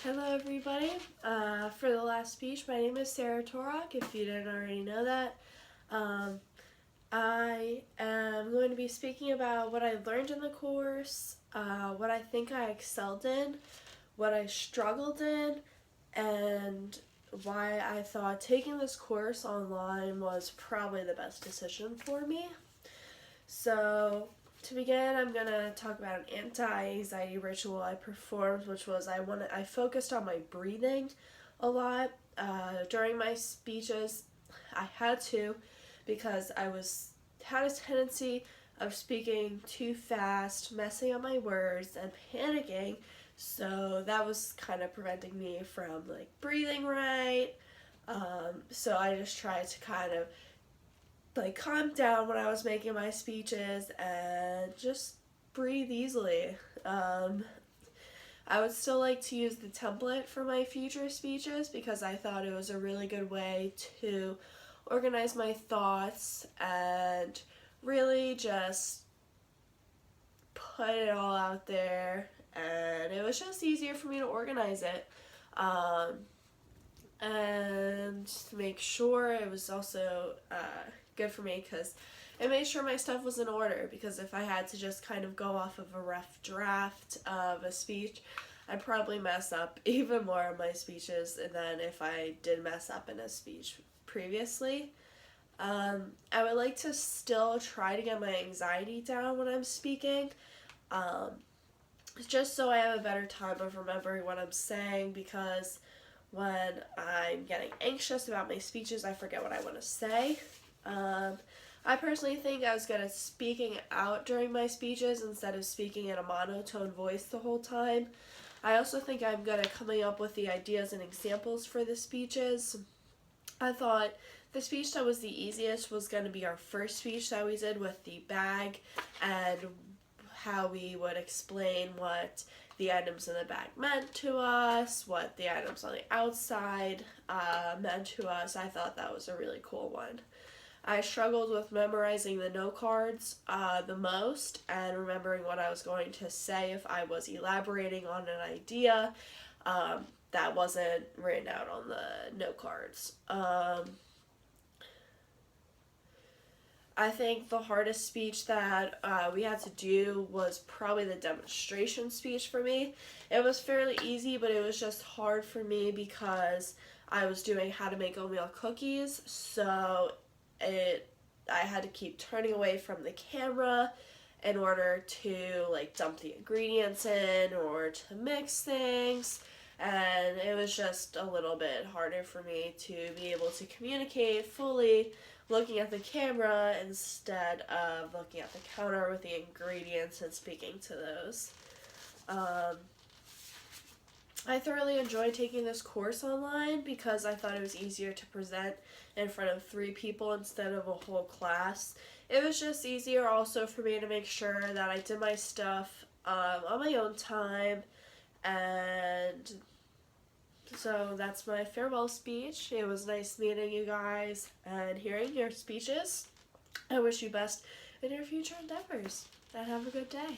Hello everybody. For the last speech, my name is Sarah Torok, if you didn't already know that. I am going to be speaking about what I learned in the course, what I think I excelled in, what I struggled in, and why I thought taking this course online was probably the best decision for me. So, to begin, I'm going to talk about an anti-anxiety ritual I performed, which was I focused on my breathing a lot. During my speeches, I had to, because had a tendency of speaking too fast, messing up my words, and panicking. So that was kind of preventing me from breathing right. So I just tried to kind of calm down when I was making my speeches and just breathe easily. I would still like to use the template for my future speeches because I thought it was a really good way to organize my thoughts and really just put it all out there, and it was just easier for me to organize it. And to make sure it was also good for me because it made sure my stuff was in order, because if I had to just kind of go off of a rough draft of a speech, I'd probably mess up even more of my speeches than if I did mess up in a speech previously. I would like to still try to get my anxiety down when I'm speaking, just so I have a better time of remembering what I'm saying, because when I'm getting anxious about my speeches, I forget what I want to say. I personally think I was good at speaking out during my speeches instead of speaking in a monotone voice the whole time. I also think I'm good at coming up with the ideas and examples for the speeches. I thought the speech that was the easiest was going to be our first speech that we did with the bag, and how we would explain what the items in the bag meant to us, what the items on the outside meant to us. I thought that was a really cool one. I struggled with memorizing the note cards the most, and remembering what I was going to say if I was elaborating on an idea that wasn't written out on the note cards. I think the hardest speech that we had to do was probably the demonstration speech for me. It was fairly easy, but it was just hard for me because I was doing how to make oatmeal cookies, so I had to keep turning away from the camera in order to dump the ingredients in or to mix things, and it was just a little bit harder for me to be able to communicate fully looking at the camera instead of looking at the counter with the ingredients and speaking to those. I thoroughly enjoyed taking this course online because I thought it was easier to present in front of 3 people instead of a whole class. It was just easier also for me to make sure that I did my stuff on my own time, and so that's my farewell speech. It was nice meeting you guys and hearing your speeches. I wish you best in your future endeavors, and have a good day.